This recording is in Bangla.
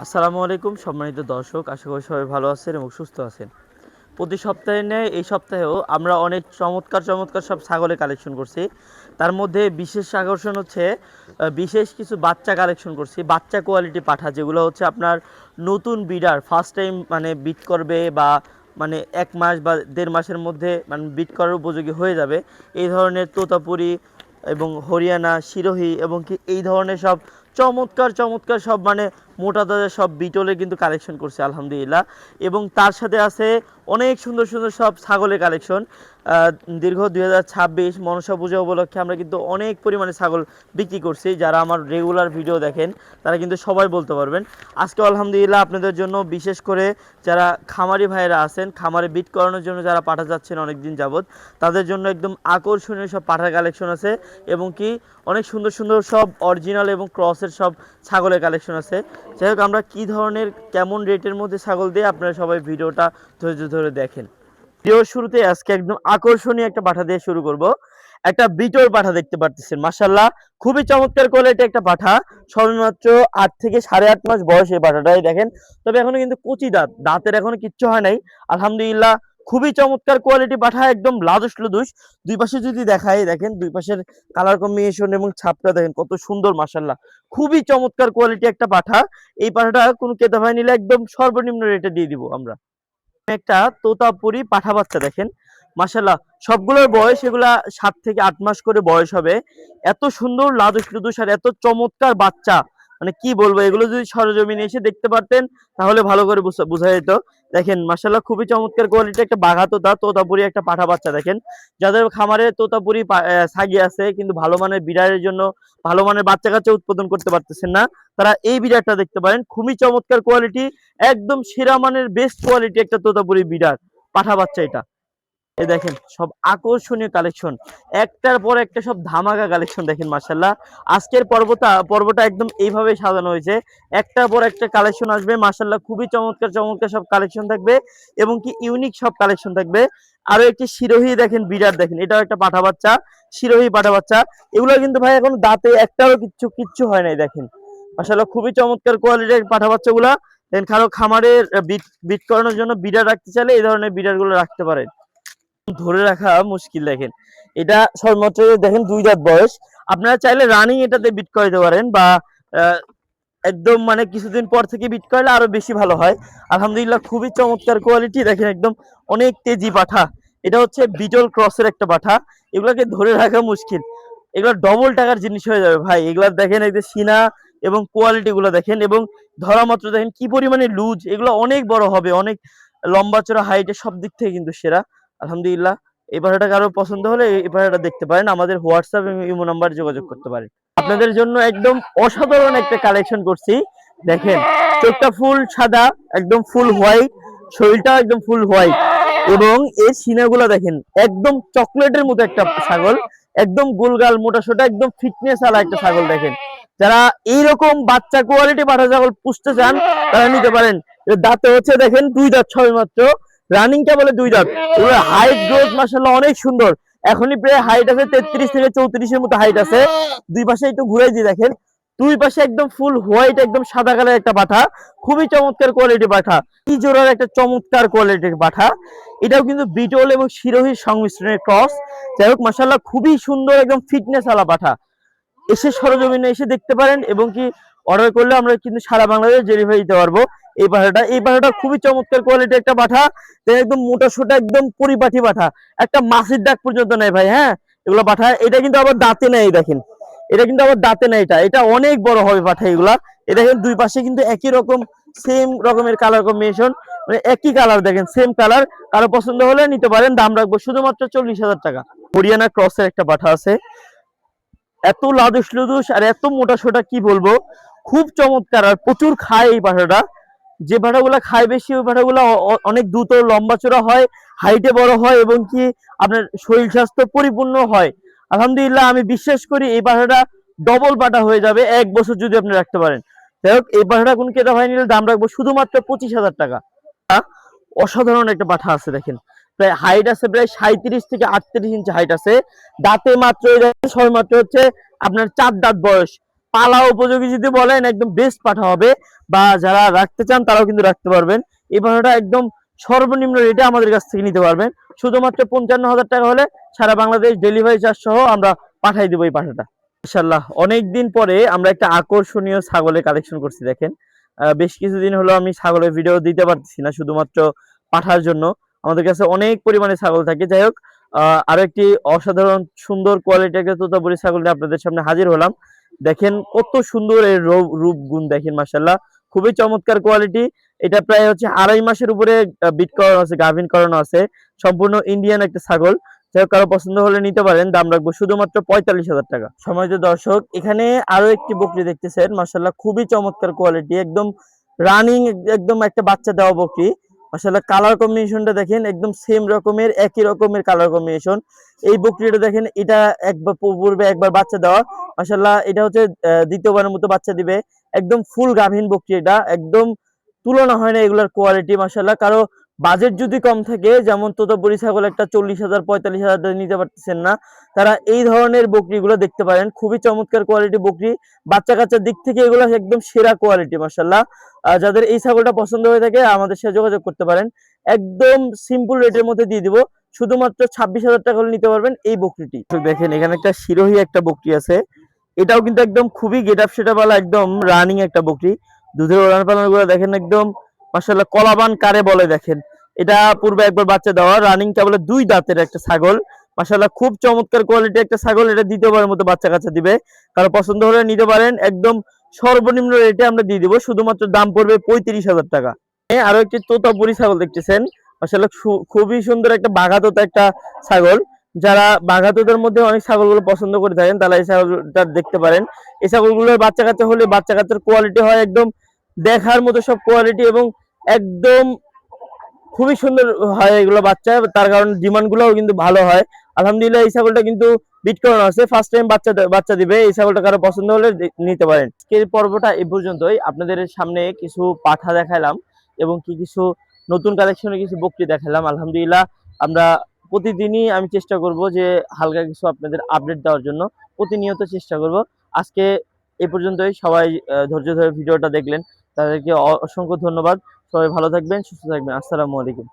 আসসালামু আলাইকুম সম্মানিত দর্শক, আশা করি সবাই ভালো আছেন এবং সুস্থ আছেন। প্রতি সপ্তাহে ন্যায় এই সপ্তাহেও আমরা অনেক চমৎকার চমৎকার সব ছাগলের কালেকশন করছি। তার মধ্যে বিশেষ আকর্ষণ হচ্ছে বিশেষ কিছু বাচ্চা কালেকশন করছি, বাচ্চা কোয়ালিটি পাঠা, যেগুলো হচ্ছে আপনার নতুন বিডার ফার্স্ট টাইম মানে বিট করবে বা মানে 1 মাস বা 1.5 মাসের মধ্যে মানে বিট করার উপযোগী হয়ে যাবে। এই ধরনের তোতাপুরি এবং হরিয়ানা সিরোহি এবং কি এই ধরনের সব চমৎকার চমৎকার সব মানে মোটা তাজা সব বিটলের কিন্তু কালেকশন করছে আলহামদুলিল্লাহ। এবং তার সাথে আছে অনেক সুন্দর সুন্দর সব ছাগলের কালেকশন। দীর্ঘ 2026 মনসা পূজা উপলক্ষে আমরা কিন্তু অনেক পরিমাণে ছাগল বিক্রি করছি। যারা আমার রেগুলার ভিডিও দেখেন তারা কিন্তু সবাই বলতে পারবেন। আজকে আলহামদুলিল্লাহ আপনাদের জন্য বিশেষ করে যারা খামারি ভাইয়েরা আছেন, খামারে বিট করানোর জন্য যারা পাঠা যাচ্ছেন অনেক দিন যাবত, তাদের জন্য একদম আকর্ষণীয় সব পাঠার কালেকশন আছে এবং কি অনেক সুন্দর সুন্দর সব অরিজিনাল এবং ক্রসের সব ছাগলের কালেকশন আছে। যাই হোক, আমরা কী ধরনের কেমন রেটের মধ্যে ছাগল দিয়ে আপনারা সবাই ভিডিওটা ধৈর্য ধরে দেখেন। ভিডিওর শুরুতে আজকে একদম আকর্ষণীয় একটা পাঠা দিয়ে শুরু করব। একটা বিটল পাঠা দেখতে পারতেছেন, মাশাআল্লাহ খুবই চমৎকার কোয়ালিটি একটা পাঠা। সবেমাত্র 8 থেকে 8.5 মাস বয়স এই পাঠাটাই দেখেন। তবে এখনো কিন্তু কচি দাঁতের এখনো কিচ্ছু হয় নাই আলহামদুলিল্লাহ। খুবই চমৎকার কোয়ালিটি পাঠা, একদম লাদুস লুদুস। দুই পাশে যদি দেখাই, দেখেন দুই পাশের কালার কম্বিনেশন এবং ছাপটা দেখেন কত সুন্দর, মাশাআল্লাহ খুবই চমৎকার কোয়ালিটি একটা পাঠা। এই পাঠাটা কোনো ক্রেতা ভাই নিলে একদম সর্বনিম্ন রেটে দিয়ে দিব আমরা। একটা তোতাপুরি পাঠা বাচ্চা দেখেন, মাশাআল্লাহ সবগুলোর বয়স এগুলা 7 থেকে 8 মাস করে বয়স হবে। এত সুন্দর লাদুস লুদুস আর এত চমৎকার বাচ্চা, মানে কি বলবো, এগুলো যদি সরজমিনে এসে দেখতে পারতেন তাহলে ভালো করে বোঝা যেত। দেখেন মাশাআল্লাহ খুবই চমৎকার কোয়ালিটি একটা বাঘা তোতাপুরি একটা পাঠা বাচ্চা দেখেন। যাদের খামারে তোতাপুরি ছাগি আছে কিন্তু ভালো মানের বিড়ারের জন্য ভালো মানের বাচ্চা কাচ্চা উৎপাদন করতে পারতেছেন না, তারা এই বিড়ারটা দেখতে পারেন। খুবই চমৎকার কোয়ালিটি, একদম সেরা মানের বেস্ট কোয়ালিটি একটা তোতাপুরি বিড়ার পাঠা বাচ্চা এটা। এই দেখেন সব আকর্ষণীয় কালেকশন, একটার পর একটা সব ধামাকা কালেকশন দেখেন মাশাআল্লাহ। আজকের পর্বটা একদম এইভাবে সাজানো হয়েছে, একটার পর একটা কালেকশন আসবে মাশাআল্লাহ। খুবই চমৎকার চমৎকার সব কালেকশন থাকবে এবং কি ইউনিক সব কালেকশন থাকবে। আরো একটি শিরোহী দেখেন, বিরাট দেখেন, এটাও একটা পাঠা বাচ্চা, শিরোহী পাঠা বাচ্চা। এগুলো কিন্তু ভাই এখন দাঁতে একটারও কিচ্ছু কিচ্ছু হয় নাই দেখেন মাশাআল্লাহ। খুবই চমৎকার কোয়ালিটির পাঠা বাচ্চাগুলা দেখেন। কারো খামারের বিট করানোর জন্য বিড়ার রাখতে চাইলে এই ধরনের বিড়ার গুলো রাখতে পারেন, ধরে রাখা মুশকিল দেখেন। এটা সর্বোচ্চ দেখেন 2 দাঁত বয়স। আপনারা চাইলে রানিং এটাতে বিট করাইতে পারেন বা একদম মানে কিছুদিন পর থেকে বিট করলে আরো বেশি ভালো হয় আলহামদুলিল্লাহ। খুবই চমৎকার কোয়ালিটি দেখেন, একদম অনেক তেজি পাঠা। এটা হচ্ছে বিটল ক্রসের একটা পাঠা, এগুলাকে ধরে রাখা মুশকিল, এগুলা ডবল টাকার জিনিস হয়ে যাবে ভাই। এগুলা দেখেন এই যে সিনা এবং কোয়ালিটি গুলো দেখেন এবং ধরা মাত্র দেখেন কি পরিমাণে লুজ, এগুলো অনেক বড় হবে, অনেক লম্বা চড়া হাইটে সব দিক থেকে কিন্তু সেরা আলহামদুলিল্লাহ। এই পাঠাটা কারো পছন্দ হলে এই পাঠাটা দেখতে পারেন, আমাদের হোয়াটসঅ্যাপ এবং ইমো নাম্বারে যোগাযোগ করতে পারেন। আপনাদের জন্য একদম অসাধারণ একটা কালেকশন করছি দেখেন। চোখটা ফুল সাদা, একদম ফুল হোয়াইট, শরীরটা একদম ফুল হোয়াইট এবং এর সিনাগুলো দেখেন একদম চকলেটের মতো একটা ছাগল, একদম গোলগাল মোটা সোটা একদম ফিটনেস আলা একটা ছাগল দেখেন। যারা এইরকম বাচ্চা কোয়ালিটি পাঠা ছাগল পুষতে চান তারা নিতে পারেন। দাঁতে হচ্ছে দেখেন 2 দাঁত ছয় মাত্র, রানিংটা বলে 2 দাঁত। এগুলো হাইট গ্রোথ মাশাআল্লাহ অনেক সুন্দর, এখনই প্রায় হাইট আছে 33 থেকে 34 এর মতো হাইট আছে। দুই পাশে একটু ঘুরাই দিয়ে দেখেন, দুই পাশে একদম ফুল হোয়াইট একদম সাদা কালার একটা পাঠা, খুবই চমৎকার কোয়ালিটি পাঠা, কি জোড়ার একটা চমৎকার কোয়ালিটির পাঠা। এটাও কিন্তু বিটল এবং শিরোহীর সংমিশ্রণের ক্রস। যাই হোক মাশাআল্লাহ খুবই সুন্দর একদম ফিটনেস আলা পাঠা। এসে সরজমিনে এসে দেখতে পারেন এবং কি অর্ডার করলে আমরা কিন্তু সারা বাংলাদেশ ডেলিভারি দিতে পারবো। এই পাঠাটা খুবই চমৎকার কোয়ালিটি একটা পাঠা, একদম মোটা সোটা একদম পরিপাটি পাঠা, একটা মাছির ডাক পর্যন্ত নেই ভাই। হ্যাঁ, এগুলো পাঠা, এটা কিন্তু আবার দাঁতে নেই দেখেন, এটা কিন্তু আবার দাঁতে নেই, এটা অনেক বড় হবে পাঠা এগুলা। এটা দেখেন দুই পাশে কিন্তু একই রকম সেম রকমের কালার কম্বিনেশন, মানে একই কালার দেখেন, সেম কালার। কারো পছন্দ হলে নিতে পারেন, দাম রাখবো শুধুমাত্র 40,000 টাকা। হরিয়ানা ক্রসের একটা পাঠা আছে, এত লাদুস লুদুস আর এত মোটা সোটা কি বলবো, খুব চমৎকার আর প্রচুর খায় এই পাঠাটা। যে পাঠাগুলা খায় বেশি ওই পাঠাগুলা অনেক দ্রুত লম্বা চড়া হয়, হাইটে বড় হয় এবং কি আপনার শরীর স্বাস্থ্য পরিপূর্ণ হয় আলহামদুলিল্লাহ। আমি বিশ্বাস করি এই পাঠাটা ডবল পাঠা হয়ে যাবে 1 বছর যদি আপনি রাখতে পারেন। যাই হোক, এই পাঠাটা কোন ক্রেতা ভাই নিলে দাম রাখবো শুধুমাত্র 25,000 টাকা। অসাধারণ একটা পাঠা আছে দেখেন, প্রায় হাইট আছে প্রায় 37 থেকে 38 ইঞ্চি হাইট আছে। দাঁতে মাত্র সবে মাত্র হচ্ছে আপনার 4 দাঁত বয়স, পালা উপযোগী যদি বলেন একদম বেস্ট পাঠা হবে, বা যারা রাখতে চান তারাও কিন্তু রাখতে পারবেন। এই পাঠাটা একদম সর্বনিম্ন রেটে আমাদের কাছ থেকে নিতে পারবেন। শুধুমাত্র 55,000 টাকা হলে সারা বাংলাদেশ ডেলিভারি চার্জ সহ আমরা পাঠাই দেবো এই পাঠাটা। ইনশাল্লাহ অনেকদিন পরে আমরা একটা আকর্ষণীয় ছাগলের কালেকশন করছি। দেখেন বেশ কিছুদিন হলো আমি ছাগলের ভিডিও দিতে পারতেছি না, শুধুমাত্র পাঠার জন্য। আমাদের কাছে অনেক পরিমাণে ছাগল থাকে। যাই হোক, আরো একটি অসাধারণ সুন্দর কোয়ালিটির একটা তোতাপুরি ছাগল নিয়ে আপনাদের সামনে হাজির হলাম। দেখেন কত সুন্দর এর রূপ গুণ, দেখেন মাশাআল্লাহ খুবই চমৎকার কোয়ালিটি। এটা প্রায় হচ্ছে 2.5 মাসের উপরে বিট করানো আছে, গাভিন করানো আছে। সম্পূর্ণ ইন্ডিয়ান একটা ছাগল। যাই হোক, কারো পছন্দ হলে নিতে পারেন। দাম রাখবো শুধুমাত্র 45,000 টাকা। সম্মানিত দর্শক, এখানে আরো একটি বকরি দেখতেছেন, মাশাআল্লাহ খুবই চমৎকার কোয়ালিটি, একদম রানিং, একদম একটা বাচ্চা দেওয়া বকরি। মাশাআল্লাহ কালার কম্বিনেশনটা দেখেন, একদম সেম রকমের, একই রকমের কালার কম্বিনেশন। এই বকরিটা দেখেন, এটা একবার পূর্বে একবার বাচ্চা দেওয়া। মাশাআল্লাহ এটা হচ্ছে দ্বিতীয়বারের মতো বাচ্চা দিবে। একদম ফুল গাভীন বকরি, এটা একদম তুলনা হয় না এগুলার কোয়ালিটি। মাশাআল্লাহ কারো বাজেট যদি কম থাকে, যেমন তোতাপুরি ছাগল একটা 40,000 45,000 নিতে পারতেছেন না, তারা এই ধরনের বকরিগুলো দেখতে পারেন। খুবই চমৎকার কোয়ালিটি বকরি, বাচ্চা কাচ্চার দিক থেকে এগুলো একদম সেরা কোয়ালিটি মাশাআল্লাহ। যাদের এই ছাগলটা পছন্দ হয়ে থাকে আমাদের সাথে যোগাযোগ করতে পারেন। একদম সিম্পল রেটের মধ্যে দিয়ে দিব, শুধুমাত্র 26,000 টাকা হলে নিতে পারবেন এই বকরিটি। দেখেন এখানে একটা শিরোহী একটা বকরি আছে, এটাও কিন্তু একদম খুবই গেট আপ সেটা বলা, একদম রানিং একটা বকরি। দুধের ওলান পালান গুলো দেখেন একদম মাশাআল্লাহ কলাবান কারে বলে দেখেন। এটা পূর্বে একবার বাচ্চা দেওয়া, রানিং কেবল 2 দাঁতের একটা ছাগল। মাশাআল্লাহ খুব চমৎকার কোয়ালিটি একটা ছাগল, এটা দ্বিতীয়বারের মতো বাচ্চা কাচ্চা দিবে। কারো পছন্দ হলে নিতে পারেন, একদম সর্বনিম্ন রেটে আমরা দিয়ে দিব, শুধুমাত্র দাম পড়বে 35,000 টাকা। আরো একটি তোতাপুরি ছাগল দেখতেছেন, মাশাআল্লাহ খুবই সুন্দর একটা বাঘাতোতা একটা ছাগল। যারা বাঘাতোতার মধ্যে অনেক ছাগলগুলো পছন্দ করে থাকেন তারা এই ছাগলটা দেখতে পারেন। এই ছাগলগুলোর বাচ্চা কাচ্চা হলে বাচ্চা কাচ্চার কোয়ালিটি হয় একদম দেখার মতো সব কোয়ালিটি, এবং একদম খুবই সুন্দর হয় এগুলো বাচ্চা, তার কারণে ডিমান্ড গুলোও কিন্তু ভালো হয়। আলহামদুলিল্লাহ এই ছাগলটা কিন্তু বিট করানো আছে, ফার্স্ট টাইম বাচ্চা দিবে। এই ছাগলটা কারো পছন্দ হলে নিতে পারেন। আজকের পর্বটা এই পর্যন্তই। আপনাদের সামনে কিছু পাঠা দেখালাম এবং কিছু নতুন কালেকশনের কিছু বকরি দেখালাম। আলহামদুলিল্লাহ আমরা প্রতিদিনই আমি চেষ্টা করব যে হালকা কিছু আপনাদের আপডেট দেওয়ার জন্য, প্রতিনিয়ত চেষ্টা করব। আজকে এই পর্যন্তই। সবাই ধৈর্য ধরে ভিডিওটা দেখলেন, তাদেরকে অসংখ্য ধন্যবাদ। সবাই ভালো থাকবেন, সুস্থ থাকবেন। আসসালামু আলাইকুম।